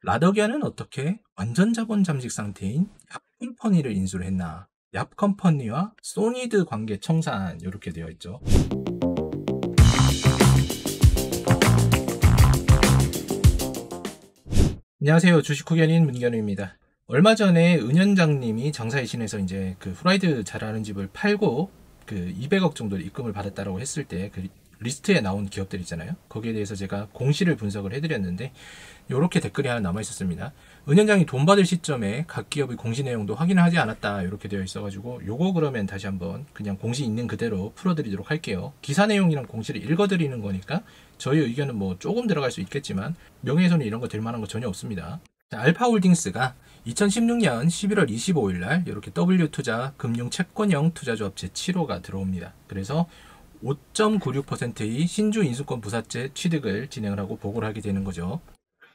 라더기아는 어떻게 완전 자본 잠식 상태인 얍컴퍼니를 인수를 했나? 얍컴퍼니와 소니드 관계 청산 이렇게 되어 있죠. 안녕하세요. 주식 후견인 문견우입니다. 얼마 전에 은현장님이 장사의 신에서 이제 그 후라이드 잘하는 집을 팔고 그 200억 정도를 입금을 받았다라고 했을 때 그 리스트에 나온 기업들 있잖아요. 거기에 대해서 제가 공시를 분석을 해드렸는데 이렇게 댓글이 하나 남아 있었습니다. 은현장이 돈 받을 시점에 각 기업의 공시 내용도 확인을 하지 않았다 이렇게 되어 있어가지고 요거 그러면 다시 한번 그냥 공시 있는 그대로 풀어드리도록 할게요. 기사 내용이랑 공시를 읽어드리는 거니까 저희 의견은 뭐 조금 들어갈 수 있겠지만 명예훼손이 이런 거 될 만한 거 전혀 없습니다. 자, 알파홀딩스가 2016년 11월 25일 날 이렇게 W투자 금융 채권형 투자조합 제7호가 들어옵니다. 그래서 5.96%의 신주 인수권 부사채 취득을 진행을 하고 보고를 하게 되는 거죠.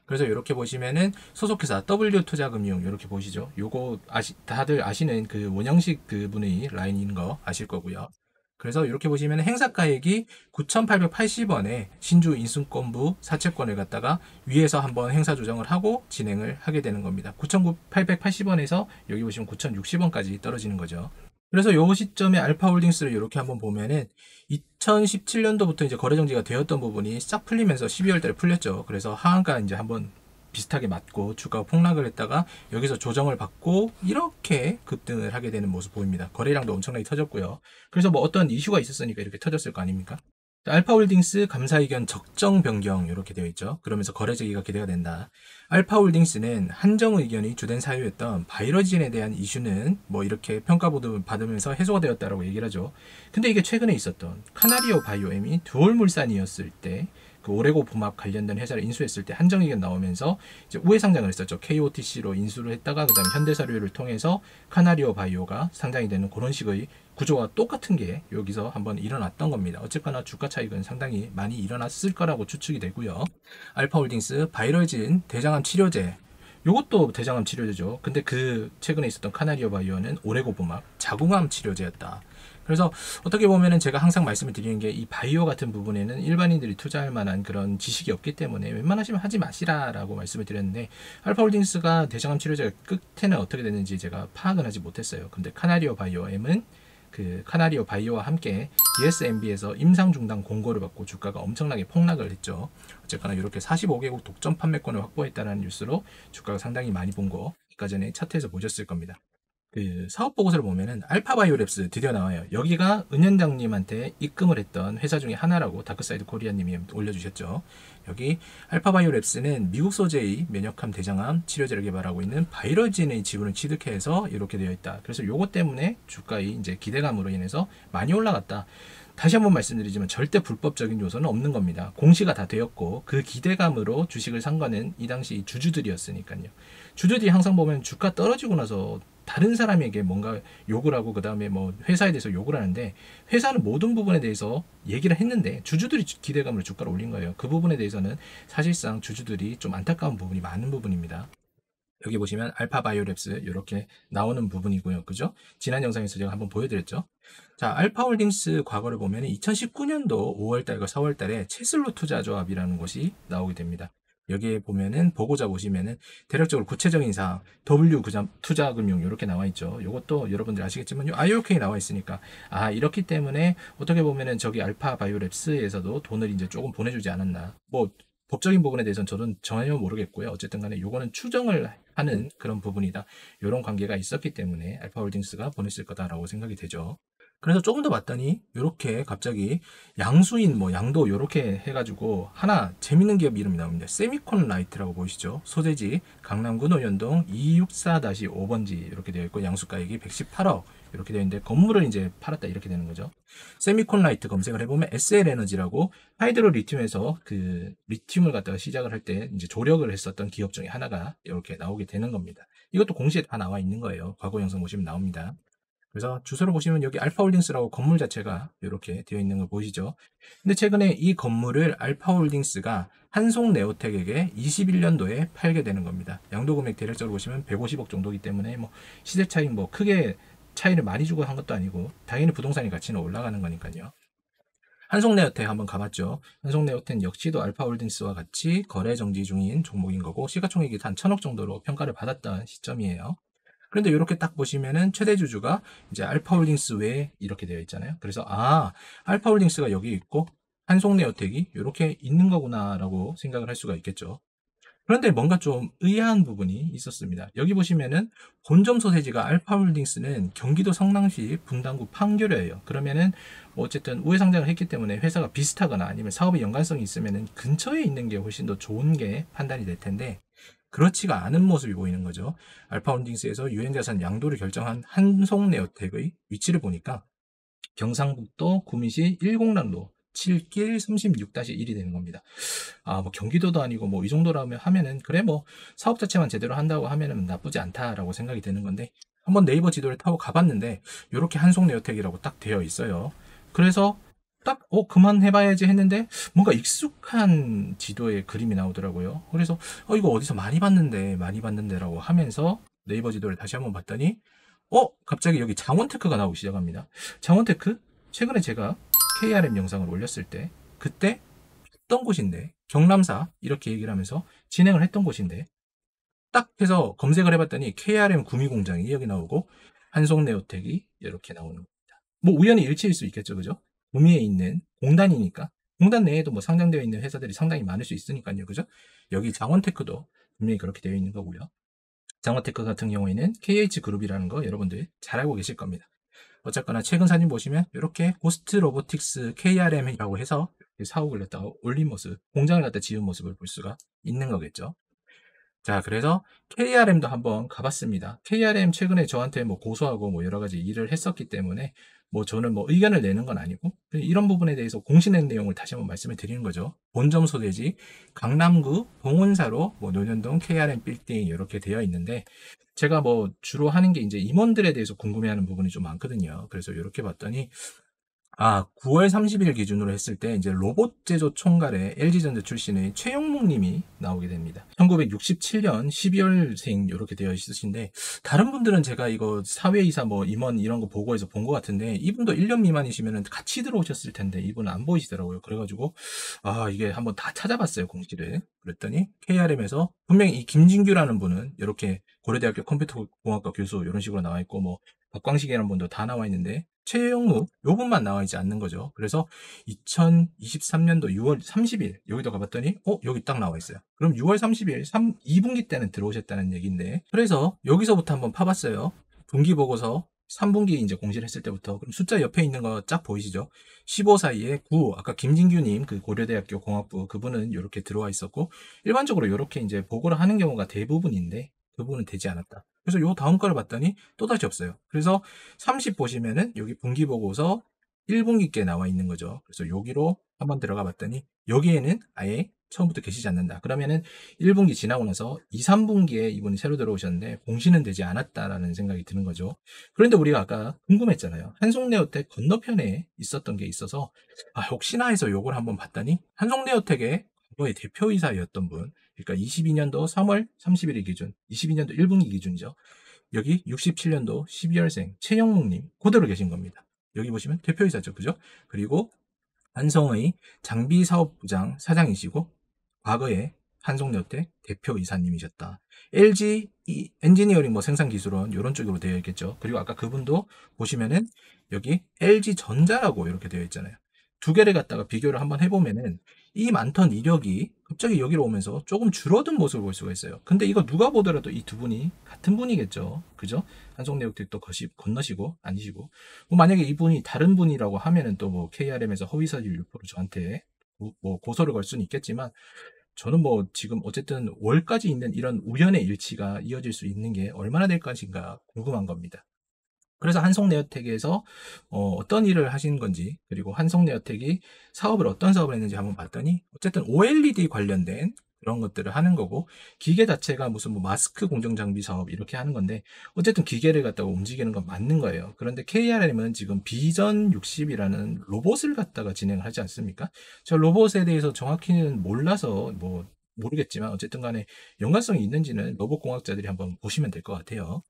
그래서 이렇게 보시면은 소속회사 W투자금융 이렇게 보시죠. 요거 다들 아시는 그 원형식 그분의 라인인 거 아실 거고요. 그래서 이렇게 보시면 행사가액이 9,880원에 신주 인수권부 사채권을 갖다가 위에서 한번 행사 조정을 하고 진행을 하게 되는 겁니다. 9,880원에서 여기 보시면 9,060원까지 떨어지는 거죠. 그래서 요 시점에 알파홀딩스를 이렇게 한번 보면은 2017년도부터 이제 거래 정지가 되었던 부분이 싹 풀리면서 12월 달에 풀렸죠. 그래서 하한가 이제 한번 비슷하게 맞고 주가가 폭락을 했다가 여기서 조정을 받고 이렇게 급등을 하게 되는 모습 보입니다. 거래량도 엄청나게 터졌고요. 그래서 뭐 어떤 이슈가 있었으니까 이렇게 터졌을 거 아닙니까? 알파홀딩스 감사 의견 적정 변경 이렇게 되어 있죠. 그러면서 거래 재개가 기대가 된다. 알파홀딩스는 한정 의견이 주된 사유였던 바이러진에 대한 이슈는 뭐 이렇게 평가보도 받으면서 해소가 되었다라고 얘기를 하죠. 근데 이게 최근에 있었던 카나리오 바이오엠이 두올물산이었을 때 그 오레고 봄합 관련된 회사를 인수했을 때 한정 의견 나오면서 이제 우회 상장을 했었죠. KOTC로 인수를 했다가 그다음에 현대사료를 통해서 카나리오 바이오가 상장이 되는 그런 식의 구조와 똑같은 게 여기서 한번 일어났던 겁니다. 어쨌거나 주가 차익은 상당히 많이 일어났을 거라고 추측이 되고요. 알파홀딩스 바이러진 대장암 치료제 요것도 대장암 치료제죠. 근데 그 최근에 있었던 카나리오 바이오는 오레고브막 자궁암 치료제였다. 그래서 어떻게 보면은 제가 항상 말씀을 드리는 게 이 바이오 같은 부분에는 일반인들이 투자할 만한 그런 지식이 없기 때문에 웬만하시면 하지 마시라라고 말씀을 드렸는데 알파홀딩스가 대장암 치료제가 끝에는 어떻게 됐는지 제가 파악은 하지 못했어요. 근데 카나리오 바이오엠은 그 카나리오 바이오와 함께 DSMB에서 임상 중단 공고를 받고 주가가 엄청나게 폭락을 했죠. 어쨌거나 이렇게 45개국 독점 판매권을 확보했다는 뉴스로 주가가 상당히 많이 본 거 아까 전에 차트에서 보셨을 겁니다. 그 사업 보고서를 보면은 알파바이오랩스 드디어 나와요. 여기가 은현장님한테 입금을 했던 회사 중에 하나라고 다크사이드 코리아님이 올려주셨죠. 여기 알파바이오랩스는 미국 소재의 면역암 대장암 치료제를 개발하고 있는 바이러진의 지분을 취득해서 이렇게 되어 있다. 그래서 요것 때문에 주가의 이제 기대감으로 인해서 많이 올라갔다. 다시 한번 말씀드리지만 절대 불법적인 요소는 없는 겁니다. 공시가 다 되었고 그 기대감으로 주식을 산 거는 이 당시 주주들이었으니까요. 주주들이 항상 보면 주가 떨어지고 나서 다른 사람에게 뭔가 욕을 하고 그 다음에 뭐 회사에 대해서 욕을 하는데 회사는 모든 부분에 대해서 얘기를 했는데 주주들이 기대감으로 주가를 올린 거예요. 그 부분에 대해서는 사실상 주주들이 좀 안타까운 부분이 많은 부분입니다. 여기 보시면 알파바이오랩스 이렇게 나오는 부분이고요. 그죠? 지난 영상에서 제가 한번 보여드렸죠. 자, 알파홀딩스 과거를 보면 2019년도 5월달과 4월달에 체슬로 투자조합이라는 곳이 나오게 됩니다. 여기에 보면은 보고자 보시면은 대략적으로 구체적인 사항 W 투자금융 이렇게 나와 있죠. 이것도 여러분들 아시겠지만 IOK 나와 있으니까 이렇기 때문에 어떻게 보면은 저기 알파바이오랩스에서도 돈을 이제 조금 보내주지 않았나. 뭐 법적인 부분에 대해서는 저는 전혀 모르겠고요. 어쨌든 간에 요거는 추정을 하는 그런 부분이다. 이런 관계가 있었기 때문에 알파홀딩스가 보냈을 거다라고 생각이 되죠. 그래서 조금 더 봤더니 이렇게 갑자기 양수인 뭐 양도 이렇게 해가지고 하나 재밌는 기업 이름이 나옵니다. 세미콘 라이트라고 보이시죠? 소재지 강남구 노현동 264-5번지 이렇게 되어 있고 양수가액이 118억 이렇게 되어 있는데 건물을 이제 팔았다 이렇게 되는 거죠. 세미콘 라이트 검색을 해보면 SL 에너지라고 하이드로 리튬에서 그 리튬을 갖다가 시작을 할 때 이제 조력을 했었던 기업 중에 하나가 이렇게 나오게 되는 겁니다. 이것도 공시에 다 나와 있는 거예요. 과거 영상 보시면 나옵니다. 그래서 주소를 보시면 여기 알파홀딩스라고 건물 자체가 이렇게 되어 있는 걸 보이시죠. 근데 최근에 이 건물을 알파홀딩스가 한송네오텍에게 21년도에 팔게 되는 겁니다. 양도 금액 대략적으로 보시면 150억 정도이기 때문에 뭐 시세 차익 뭐 크게 차이를 많이 주고 한 것도 아니고 당연히 부동산의 가치는 올라가는 거니까요. 한송네어텍 한번 가봤죠. 한송네어텍 역시도 알파홀딩스와 같이 거래 정지 중인 종목인 거고 시가총액이 한 1,000억 정도로 평가를 받았던 시점이에요. 그런데 이렇게 딱 보시면은 최대 주주가 이제 알파홀딩스 외에 이렇게 되어 있잖아요. 그래서 알파홀딩스가 여기 있고 한송네어텍이 이렇게 있는 거구나라고 생각을 할 수가 있겠죠. 그런데 뭔가 좀 의아한 부분이 있었습니다. 여기 보시면은 본점 소재지가 알파홀딩스는 경기도 성남시 분당구 판교려예요. 그러면은 뭐 어쨌든 우회 상장을 했기 때문에 회사가 비슷하거나 아니면 사업의 연관성이 있으면은 근처에 있는 게 훨씬 더 좋은 게 판단이 될 텐데 그렇지가 않은 모습이 보이는 거죠. 알파홀딩스에서 유형자산 양도를 결정한 한송네어텍의 위치를 보니까 경상북도 구미시 10랑로 7길 36-1이 되는 겁니다. 뭐 경기도도 아니고 뭐 이 정도라면 하면은 그래 뭐 사업 자체만 제대로 한다고 하면은 나쁘지 않다라고 생각이 드는 건데 한번 네이버 지도를 타고 가봤는데 이렇게 한송네어텍이라고 딱 되어 있어요. 그래서 딱 그만해봐야지 했는데 뭔가 익숙한 지도의 그림이 나오더라고요. 그래서 이거 어디서 많이 봤는데라고 하면서 네이버 지도를 다시 한번 봤더니 갑자기 여기 장원테크가 나오기 시작합니다. 장원테크 최근에 제가 KRM 영상을 올렸을 때 그때 했던 곳인데 경남사 이렇게 얘기를 하면서 진행을 했던 곳인데 딱 해서 검색을 해봤더니 KRM 구미공장이 여기 나오고 한송네오텍이 이렇게 나오는 겁니다. 뭐 우연히 일치일 수 있겠죠, 그죠? 구미에 있는 공단이니까 공단 내에도 뭐 상장되어 있는 회사들이 상당히 많을 수 있으니까요, 그죠? 여기 장원테크도 분명히 그렇게 되어 있는 거고요. 장원테크 같은 경우에는 KH그룹이라는 거 여러분들 잘 알고 계실 겁니다. 어쨌거나 최근 사진 보시면 이렇게 고스트 로보틱스 KRM이라고 해서 사옥을 갖다가 올린 모습, 공장을 갖다 지은 모습을 볼 수가 있는 거겠죠. 자, 그래서 KRM도 한번 가봤습니다. KRM 최근에 저한테 뭐 고소하고 뭐 여러 가지 일을 했었기 때문에 뭐 저는 뭐 의견을 내는 건 아니고 이런 부분에 대해서 공시된 내용을 다시 한번 말씀을 드리는 거죠. 본점 소재지 강남구 봉은사로 뭐 논현동 KRM 빌딩 이렇게 되어 있는데 제가 뭐 주로 하는 게 이제 임원들에 대해서 궁금해하는 부분이 좀 많거든요. 그래서 이렇게 봤더니 9월 30일 기준으로 했을 때 이제 로봇 제조 총괄의 LG전자 출신의 최영묵 님이 나오게 됩니다. 1967년 12월생 이렇게 되어 있으신데 다른 분들은 제가 이거 사회이사 뭐 임원 이런 거 보고해서 본 것 같은데 이분도 1년 미만이시면 같이 들어오셨을 텐데 이분은 안 보이시더라고요. 그래가지고 이게 한번 다 찾아봤어요, 공지를. 그랬더니 KRM에서 분명히 이 김진규라는 분은 이렇게 고려대학교 컴퓨터공학과 교수 이런 식으로 나와 있고 뭐 박광식이라는 분도 다 나와 있는데 최영무 요 분만 나와 있지 않는 거죠. 그래서 2023년도 6월 30일 여기도 가봤더니 여기 딱 나와 있어요. 그럼 6월 30일 2분기 때는 들어오셨다는 얘기인데 그래서 여기서부터 한번 파봤어요. 분기 보고서 3분기 이제 공시를 했을 때부터 그럼 숫자 옆에 있는 거 쫙 보이시죠? 15 사이에 9 아까 김진규님 그 고려대학교 공학부 그분은 이렇게 들어와 있었고 일반적으로 이렇게 이제 보고를 하는 경우가 대부분인데 그분은 되지 않았다. 그래서 요 다음 거를 봤더니 또다시 없어요. 그래서 30 보시면은 여기 분기 보고서 1분기께 나와 있는 거죠. 그래서 여기로 한번 들어가 봤더니 여기에는 아예 처음부터 계시지 않는다. 그러면은 1분기 지나고 나서 2, 3분기에 이분이 새로 들어오셨는데 공시는 되지 않았다라는 생각이 드는 거죠. 그런데 우리가 아까 궁금했잖아요. 한송네오텍 건너편에 있었던 게 있어서 혹시나 해서 요걸 한번 봤더니 한송네오텍의 과거의 대표이사였던 분 그러니까 22년도 3월 31일 기준, 22년도 1분기 기준이죠. 여기 67년도 12월생 최영묵님 그대로 계신 겁니다. 여기 보시면 대표이사죠, 그죠? 그리고 한성의 장비사업부장 사장이시고 과거에 한송여태 대표이사님이셨다. LG 엔지니어링 뭐 생산기술원 이런 쪽으로 되어 있겠죠. 그리고 아까 그분도 보시면은 여기 LG전자라고 이렇게 되어 있잖아요. 두 개를 갖다가 비교를 한번 해보면은 이 많던 이력이 갑자기 여기로 오면서 조금 줄어든 모습을 볼 수가 있어요. 근데 이거 누가 보더라도 이 두 분이 같은 분이겠죠. 그죠? 한송내역도 또 건너시고 아니시고 뭐 만약에 이분이 다른 분이라고 하면은 또 뭐 KRM에서 허위사실 유포로 저한테 뭐 고소를 걸 수는 있겠지만 저는 뭐 지금 어쨌든 월까지 있는 이런 우연의 일치가 이어질 수 있는 게 얼마나 될 것인가 궁금한 겁니다. 그래서 한송네어텍에서 어떤 일을 하시는 건지 그리고 한송네어텍이 어떤 사업을 했는지 한번 봤더니 어쨌든 OLED 관련된 그런 것들을 하는 거고 기계 자체가 무슨 뭐 마스크 공정 장비 사업 이렇게 하는 건데 어쨌든 기계를 갖다가 움직이는 건 맞는 거예요. 그런데 KRM은 지금 비전 60이라는 로봇을 갖다가 진행을 하지 않습니까? 저 로봇에 대해서 정확히는 몰라서 뭐 모르겠지만 어쨌든 간에 연관성이 있는지는 로봇 공학자들이 한번 보시면 될 것 같아요.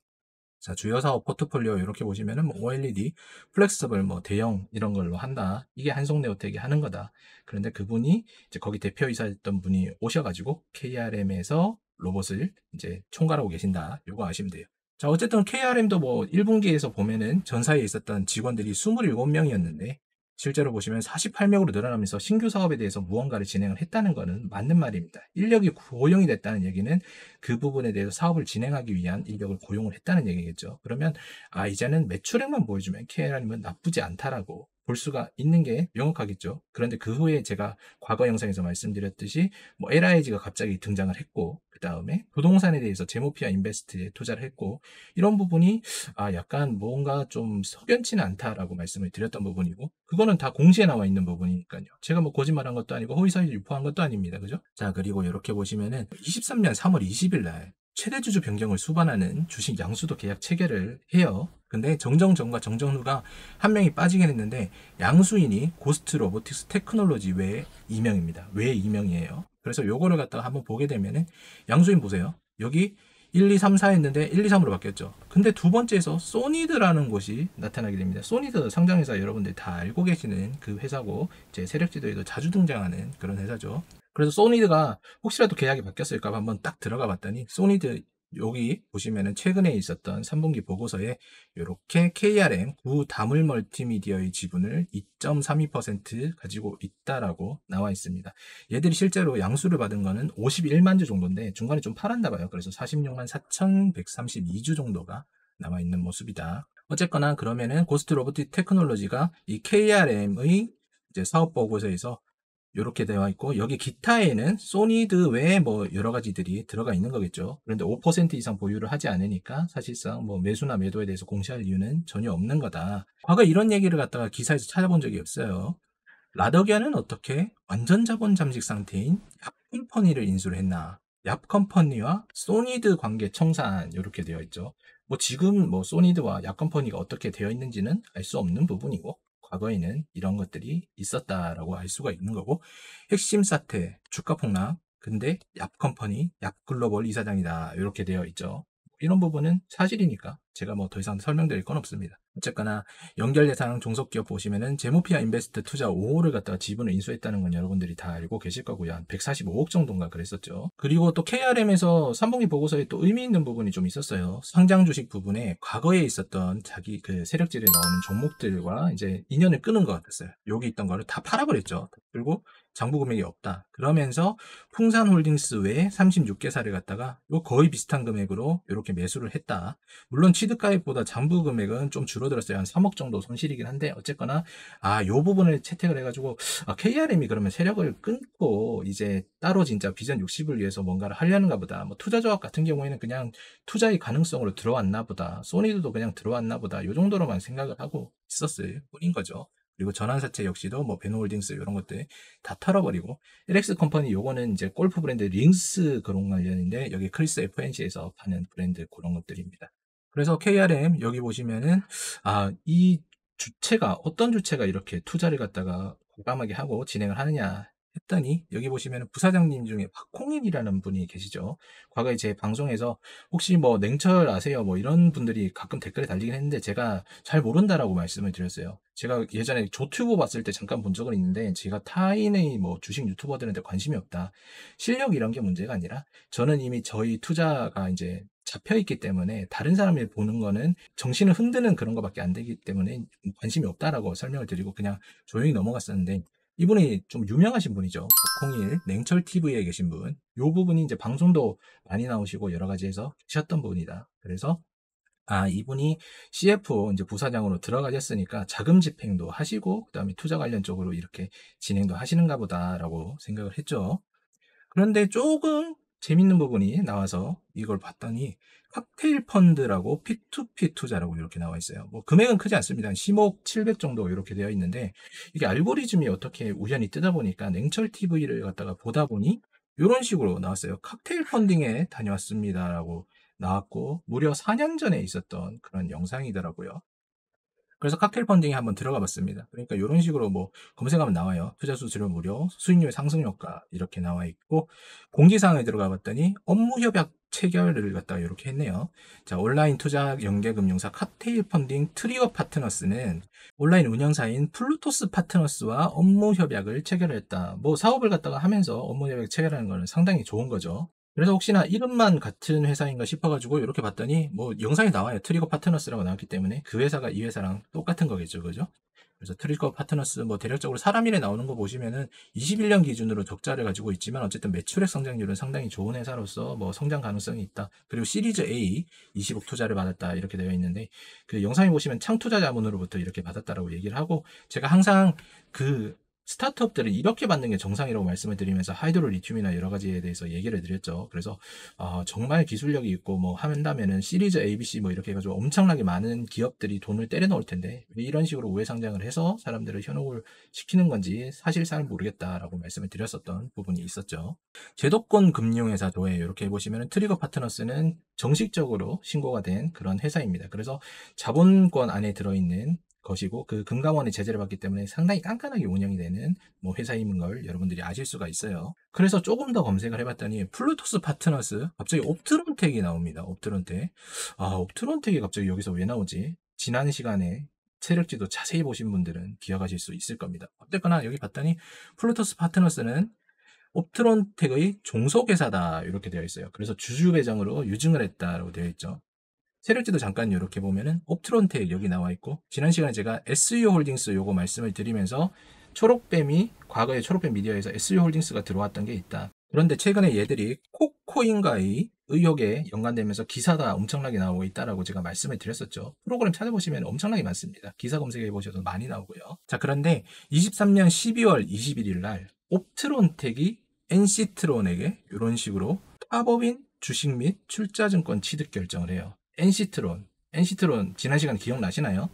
자, 주요 사업 포트폴리오 이렇게 보시면은 뭐 OLED, 플렉서블, 뭐 대형 이런 걸로 한다. 이게 한송네오텍이 하는 거다. 그런데 그분이 이제 거기 대표이사였던 분이 오셔가지고 KRM에서 로봇을 이제 총괄하고 계신다. 요거 아시면 돼요. 자, 어쨌든 KRM도 뭐 1분기에서 보면은 전사에 있었던 직원들이 27명이었는데 실제로 보시면 48명으로 늘어나면서 신규 사업에 대해서 무언가를 진행을 했다는 것은 맞는 말입니다. 인력이 고용이 됐다는 얘기는 그 부분에 대해서 사업을 진행하기 위한 인력을 고용을 했다는 얘기겠죠. 그러면 이제는 매출액만 보여주면 KRM은 나쁘지 않다라고 볼 수가 있는 게 명확하겠죠. 그런데 그 후에 제가 과거 영상에서 말씀드렸듯이 뭐 LIG가 갑자기 등장을 했고 그 다음에 부동산에 대해서 제모피아 인베스트에 투자를 했고 이런 부분이 약간 뭔가 좀 석연치는 않다라고 말씀을 드렸던 부분이고 그거는 다 공시에 나와 있는 부분이니까요. 제가 뭐 거짓말한 것도 아니고 허위사실 유포한 것도 아닙니다. 그죠? 자, 그리고 이렇게 보시면은 23년 3월 20일 날 최대 주주 변경을 수반하는 주식 양수도 계약 체결을 해요. 근데 정정전과 정정후가 한 명이 빠지긴 했는데 양수인이 고스트 로보틱스 테크놀로지 외에 2명입니다. 외에 2명이에요. 그래서 요거를 갖다가 한번 보게 되면은 양수인 보세요. 여기 1, 2, 3, 4 했는데 1, 2, 3으로 바뀌었죠. 근데 두 번째에서 소니드라는 곳이 나타나게 됩니다. 소니드 상장회사 여러분들 다 알고 계시는 그 회사고 제 세력지도에도 자주 등장하는 그런 회사죠. 그래서 소니드가 혹시라도 계약이 바뀌었을까 봐 한번 딱 들어가 봤더니 소니드 여기 보시면은 최근에 있었던 3분기 보고서에 이렇게 KRM 구다물 멀티미디어의 지분을 2.32% 가지고 있다라고 나와 있습니다. 얘들이 실제로 양수를 받은 거는 51만 주 정도인데 중간에 좀 팔았나 봐요. 그래서 46만 4,132주 정도가 남아 있는 모습이다. 어쨌거나 그러면은 고스트 로보틱 테크놀로지가 이 KRM의 이제 사업 보고서에서 이렇게 되어 있고 여기 기타에는 소니드 외에 뭐 여러 가지들이 들어가 있는 거겠죠. 그런데 5% 이상 보유를 하지 않으니까 사실상 뭐 매수나 매도에 대해서 공시할 이유는 전혀 없는 거다. 과거 이런 얘기를 갖다가 기사에서 찾아본 적이 없어요. 라더기아는 어떻게 완전 자본 잠식 상태인 얍컴퍼니를 인수를 했나? 얍컴퍼니와 소니드 관계 청산 이렇게 되어 있죠. 뭐 지금 뭐 소니드와 얍컴퍼니가 어떻게 되어 있는지는 알 수 없는 부분이고 과거에는 이런 것들이 있었다라고 알 수가 있는 거고 핵심 사태 주가 폭락 근데 얍컴퍼니 얍글로벌 이사장이다 이렇게 되어 있죠. 이런 부분은 사실이니까 제가 뭐 더 이상 설명드릴 건 없습니다. 어쨌거나 연결 대상 종속기업 보시면은 제모피아 인베스트 투자 5호를 갖다가 지분을 인수했다는 건 여러분들이 다 알고 계실 거고요. 한 145억 정도인가 그랬었죠. 그리고 또 KRM에서 3분기 보고서에 또 의미 있는 부분이 좀 있었어요. 상장 주식 부분에 과거에 있었던 자기 그 세력질에 나오는 종목들과 이제 인연을 끄는 것 같았어요. 여기 있던 거를 다 팔아버렸죠. 그리고 장부 금액이 없다. 그러면서 풍산홀딩스 외에 36개사를 갖다가 거의 비슷한 금액으로 이렇게 매수를 했다. 물론 취득가액보다 장부 금액은 좀 줄어들었어요. 한 3억 정도 손실이긴 한데 어쨌거나 요 부분을 채택을 해가지고 KRM이 그러면 세력을 끊고 이제 따로 진짜 비전 60을 위해서 뭔가를 하려는가 보다. 뭐 투자조합 같은 경우에는 그냥 투자의 가능성으로 들어왔나 보다. 소니도 그냥 들어왔나 보다. 요 정도로만 생각을 하고 있었을 뿐인 거죠. 그리고 전환사채 역시도 뭐 베노홀딩스 이런 것들 다 털어버리고 LX 컴퍼니 요거는 이제 골프 브랜드 링스 그런 관련인데 여기 크리스 FNC에서 파는 브랜드 그런 것들입니다. 그래서 KRM 여기 보시면은 이 주체가 어떤 주체가 이렇게 투자를 갖다가 과감하게 하고 진행을 하느냐 했더니 여기 보시면 부사장님 중에 박홍인이라는 분이 계시죠. 과거에 제 방송에서 혹시 뭐 냉철 아세요? 뭐 이런 분들이 가끔 댓글에 달리긴 했는데 제가 잘 모른다라고 말씀을 드렸어요. 제가 예전에 조튜브 봤을 때 잠깐 본 적은 있는데 제가 타인의 뭐 주식 유튜버들한테 관심이 없다. 실력 이런 게 문제가 아니라 저는 이미 저희 투자가 이제 잡혀 있기 때문에 다른 사람이 보는 거는 정신을 흔드는 그런 거밖에 안 되기 때문에 관심이 없다라고 설명을 드리고 그냥 조용히 넘어갔었는데 이분이 좀 유명하신 분이죠. 01 냉철 TV에 계신 분. 요 부분이 이제 방송도 많이 나오시고 여러 가지 해서 계셨던 분이다. 그래서 이분이 CF 이제 부사장으로 들어가셨으니까 자금 집행도 하시고 그다음에 투자 관련 쪽으로 이렇게 진행도 하시는가 보다라고 생각을 했죠. 그런데 조금 재밌는 부분이 나와서 이걸 봤더니 칵테일 펀드라고 P2P 투자라고 이렇게 나와 있어요. 뭐 금액은 크지 않습니다. 한 10억 700 정도 이렇게 되어 있는데 이게 알고리즘이 어떻게 우연히 뜨다 보니까 냉철 TV를 갖다가 보다 보니 이런 식으로 나왔어요. 칵테일 펀딩에 다녀왔습니다라고 나왔고 무려 4년 전에 있었던 그런 영상이더라고요. 그래서 칵테일 펀딩에 한번 들어가 봤습니다. 그러니까 이런 식으로 뭐 검색하면 나와요. 투자 수수료 무료, 수익률 상승 효과 이렇게 나와 있고, 공지사항에 들어가 봤더니 업무 협약 체결을 갖다가 이렇게 했네요. 자, 온라인 투자 연계 금융사 칵테일 펀딩 트리거 파트너스는 온라인 운영사인 플루토스 파트너스와 업무 협약을 체결했다. 뭐 사업을 갖다가 하면서 업무 협약 체결하는 거는 상당히 좋은 거죠. 그래서 혹시나 이름만 같은 회사인가 싶어가지고 이렇게 봤더니 뭐 영상이 나와요. 트리거 파트너스라고 나왔기 때문에 그 회사가 이 회사랑 똑같은 거겠죠. 그죠? 그래서 트리거 파트너스 뭐 대략적으로 사람 일에 나오는 거 보시면은 21년 기준으로 적자를 가지고 있지만 어쨌든 매출액 성장률은 상당히 좋은 회사로서 뭐 성장 가능성이 있다. 그리고 시리즈 A 20억 투자를 받았다 이렇게 되어 있는데, 그 영상에 보시면 창투자 자문으로부터 이렇게 받았다라고 얘기를 하고, 제가 항상 그 스타트업들은 이렇게 받는 게 정상이라고 말씀을 드리면서 하이드로 리튬이나 여러 가지에 대해서 얘기를 드렸죠. 그래서 정말 기술력이 있고 뭐 한다면은 시리즈 ABC 뭐 이렇게 해가지고 엄청나게 많은 기업들이 돈을 때려 넣을 텐데 왜 이런 식으로 우회 상장을 해서 사람들을 현혹을 시키는 건지 사실 잘 모르겠다라고 말씀을 드렸었던 부분이 있었죠. 제도권 금융회사 조회 이렇게 해보시면 트리거 파트너스는 정식적으로 신고가 된 그런 회사입니다. 그래서 자본권 안에 들어있는 것이고 그 금감원의 제재를 받기 때문에 상당히 깐깐하게 운영이 되는 뭐 회사인 걸 여러분들이 아실 수가 있어요. 그래서 조금 더 검색을 해봤더니 플루토스 파트너스 갑자기 옵트론텍이 나옵니다. 옵트론텍. 옵트론텍이 갑자기 여기서 왜 나오지? 지난 시간에 세력지도 자세히 보신 분들은 기억하실 수 있을 겁니다. 어쨌거나 여기 봤더니 플루토스 파트너스는 옵트론텍의 종속회사다 이렇게 되어 있어요. 그래서 주주 배정으로 유증을 했다라고 되어 있죠. 세력지도 잠깐 이렇게 보면은 옵트론텍 여기 나와 있고, 지난 시간에 제가 SU 홀딩스 요거 말씀을 드리면서 초록뱀이 과거에 초록뱀 미디어에서 SU 홀딩스가 들어왔던 게 있다. 그런데 최근에 얘들이 코코인과의 의혹에 연관되면서 기사가 엄청나게 나오고 있다라고 제가 말씀을 드렸었죠. 프로그램 찾아보시면 엄청나게 많습니다. 기사 검색해 보셔도 많이 나오고요. 자, 그런데 23년 12월 21일 날 옵트론텍이 NC트론에게 이런 식으로 팝업인 주식 및 출자증권 취득 결정을 해요. NC트론 지난 시간 기억나시나요?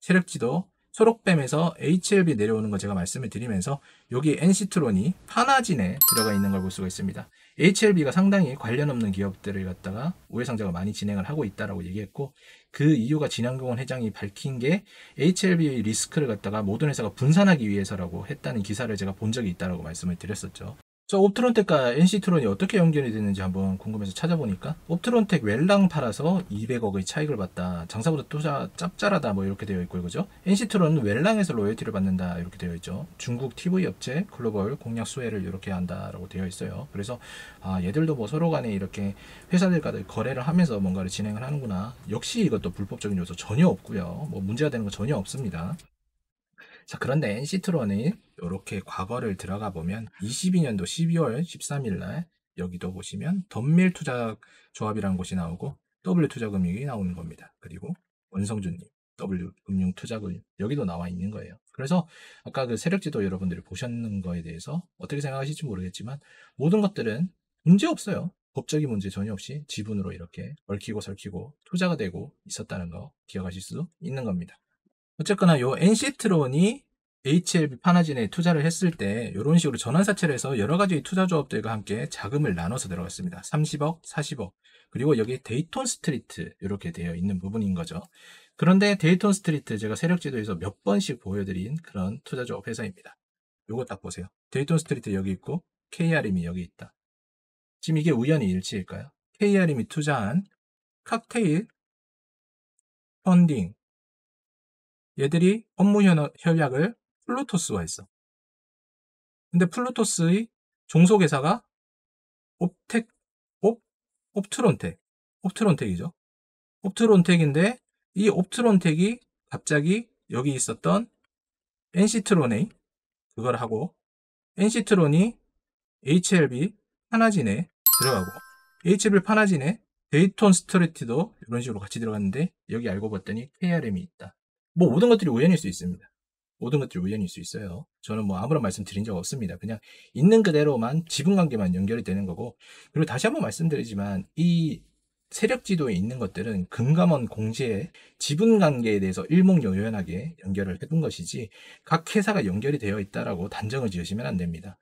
세력지도 초록뱀에서 HLB 내려오는 거 제가 말씀을 드리면서 여기 NC트론이 파나진에 들어가 있는 걸 볼 수가 있습니다. HLB가 상당히 관련 없는 기업들을 갖다가 우회상장을 많이 진행을 하고 있다라고 얘기했고, 그 이유가 진양경원 회장이 밝힌 게 HLB 리스크를 갖다가 모든 회사가 분산하기 위해서라고 했다는 기사를 제가 본 적이 있다라고 말씀을 드렸었죠. 저 옵트론텍과 NC트론이 어떻게 연결이 되는지 한번 궁금해서 찾아보니까 옵트론텍 웰랑 팔아서 200억의 차익을 봤다. 장사보다 투자 짭짤하다 뭐 이렇게 되어 있고요. 그죠? NC트론은 웰랑에서 로열티를 받는다 이렇게 되어 있죠. 중국 TV 업체 글로벌 공략 수혜를 이렇게 한다라고 되어 있어요. 그래서 얘들도 뭐 서로 간에 이렇게 회사들과 거래를 하면서 뭔가를 진행을 하는구나. 역시 이것도 불법적인 요소 전혀 없고요. 뭐 문제가 되는 거 전혀 없습니다. 자, 그런데 NC트론이 이렇게 과거를 들어가 보면 22년도 12월 13일 날 여기도 보시면 덤밀 투자조합이라는 곳이 나오고 W투자금융이 나오는 겁니다. 그리고 원성준님 W금융투자금융 여기도 나와 있는 거예요. 그래서 아까 그 세력지도 여러분들이 보셨는 거에 대해서 어떻게 생각하실지 모르겠지만 모든 것들은 문제 없어요. 법적인 문제 전혀 없이 지분으로 이렇게 얽히고 설키고 투자가 되고 있었다는 거 기억하실 수 있는 겁니다. 어쨌거나 요 NC트론이 HLB 파나진에 투자를 했을 때 이런 식으로 전환사채를 해서 여러 가지 투자 조합들과 함께 자금을 나눠서 들어갔습니다. 30억, 40억. 그리고 여기 데이톤 스트리트 이렇게 되어 있는 부분인 거죠. 그런데 데이톤 스트리트 제가 세력지도에서 몇 번씩 보여드린 그런 투자 조합 회사입니다. 요거 딱 보세요. 데이톤 스트리트 여기 있고 KRM이 여기 있다. 지금 이게 우연히 일치일까요? KRM이 투자한 칵테일 펀딩 얘들이 업무 협약을 플루토스와 했어. 근데 플루토스의 종속회사가 옵트론텍이죠. 옵트론텍인데 이 옵트론텍이 갑자기 여기 있었던 NC트론에 그걸 하고 NC트론이 HLB 파나진에 들어가고 HLB 파나진에 데이톤 스트리트도 이런 식으로 같이 들어갔는데 여기 알고 봤더니 KRM이 있다. 뭐 모든 것들이 우연일 수 있습니다. 모든 것들이 우연일 수 있어요. 저는 뭐 아무런 말씀 드린 적 없습니다. 그냥 있는 그대로만 지분관계만 연결이 되는 거고, 그리고 다시 한번 말씀드리지만 이 세력지도에 있는 것들은 금감원 공시에 지분관계에 대해서 일목요연하게 연결을 해둔 것이지 각 회사가 연결이 되어 있다라고 단정을 지으시면 안 됩니다.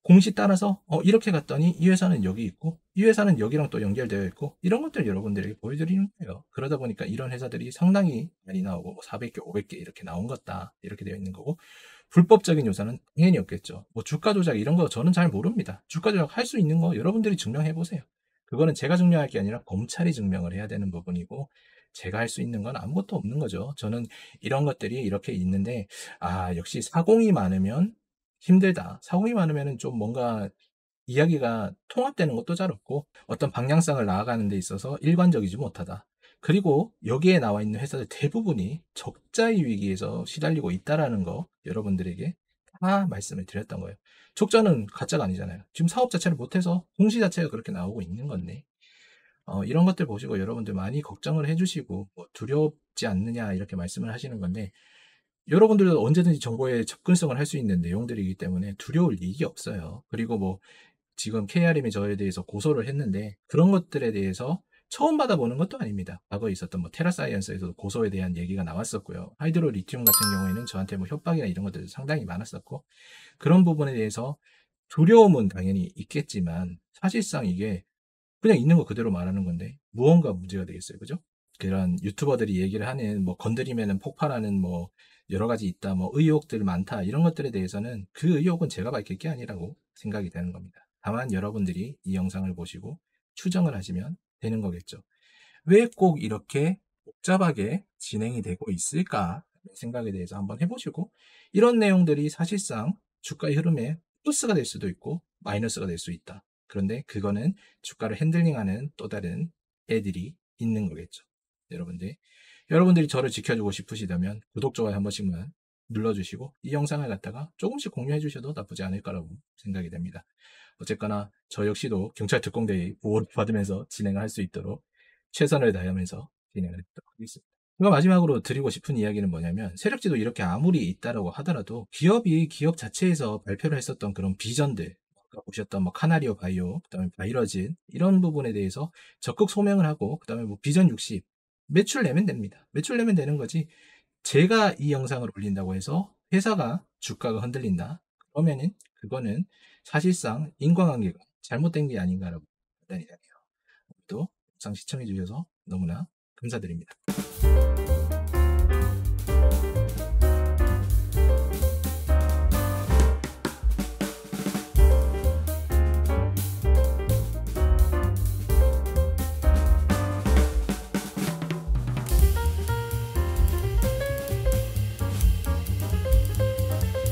공시 따라서 이렇게 갔더니 이 회사는 여기 있고 이 회사는 여기랑 또 연결되어 있고 이런 것들 여러분들에게 보여드리는 거예요. 그러다 보니까 이런 회사들이 상당히 많이 나오고 뭐 400개, 500개 이렇게 나온 것다 이렇게 되어 있는 거고 불법적인 요소는 당연히 없겠죠. 뭐 주가 조작 이런 거 저는 잘 모릅니다. 주가 조작 할 수 있는 거 여러분들이 증명해 보세요. 그거는 제가 증명할 게 아니라 검찰이 증명을 해야 되는 부분이고 제가 할 수 있는 건 아무것도 없는 거죠. 저는 이런 것들이 이렇게 있는데 역시 사공이 많으면 힘들다. 사공이 많으면은 좀 뭔가 이야기가 통합되는 것도 잘 없고 어떤 방향성을 나아가는 데 있어서 일관적이지 못하다. 그리고 여기에 나와 있는 회사들 대부분이 적자의 위기에서 시달리고 있다라는 거 여러분들에게 다 말씀을 드렸던 거예요. 적자는 가짜가 아니잖아요. 지금 사업 자체를 못해서 공시 자체가 그렇게 나오고 있는 건데 이런 것들 보시고 여러분들 많이 걱정을 해주시고 뭐 두렵지 않느냐 이렇게 말씀을 하시는 건데 여러분들도 언제든지 정보에 접근성을 할 수 있는 내용들이기 때문에 두려울 일이 없어요. 그리고 뭐 지금 KRM이 저에 대해서 고소를 했는데 그런 것들에 대해서 처음 받아보는 것도 아닙니다. 과거에 있었던 뭐 테라사이언스에서도 고소에 대한 얘기가 나왔었고요. 하이드로 리튬 같은 경우에는 저한테 뭐 협박이나 이런 것들이 상당히 많았었고 그런 부분에 대해서 두려움은 당연히 있겠지만 사실상 이게 그냥 있는 거 그대로 말하는 건데 무언가 문제가 되겠어요. 그죠? 그런 유튜버들이 얘기를 하는 뭐 건드리면은 폭발하는 뭐 여러 가지 있다, 뭐 의혹들 많다 이런 것들에 대해서는 그 의혹은 제가 밝힐 게 아니라고 생각이 되는 겁니다. 다만 여러분들이 이 영상을 보시고 추정을 하시면 되는 거겠죠. 왜 꼭 이렇게 복잡하게 진행이 되고 있을까 생각에 대해서 한번 해보시고 이런 내용들이 사실상 주가의 흐름에 플러스가 될 수도 있고 마이너스가 될 수 있다. 그런데 그거는 주가를 핸들링하는 또 다른 애들이 있는 거겠죠. 여러분들이 저를 지켜주고 싶으시다면 구독, 좋아요 한 번씩만 눌러주시고 이 영상을 갖다가 조금씩 공유해 주셔도 나쁘지 않을 거라고 생각이 됩니다. 어쨌거나 저 역시도 경찰 특공대의 보호를 받으면서 진행을 할 수 있도록 최선을 다하면서 진행을 했도록 하겠습니다. 그리고 마지막으로 드리고 싶은 이야기는 뭐냐면 세력지도 이렇게 아무리 있다라고 하더라도 기업이 기업 자체에서 발표를 했었던 그런 비전들 아까 보셨던 뭐 카나리오 바이오, 그다음에 바이러진 이런 부분에 대해서 적극 소명을 하고 그다음에 뭐 비전 60 매출 내면 됩니다. 매출 내면 되는 거지. 제가 이 영상을 올린다고 해서 회사가 주가가 흔들린다. 그러면은 그거는 사실상 인과관계가 잘못된 게 아닌가라고 판단이 되네요. 오늘도 영상 시청해 주셔서 너무나 감사드립니다.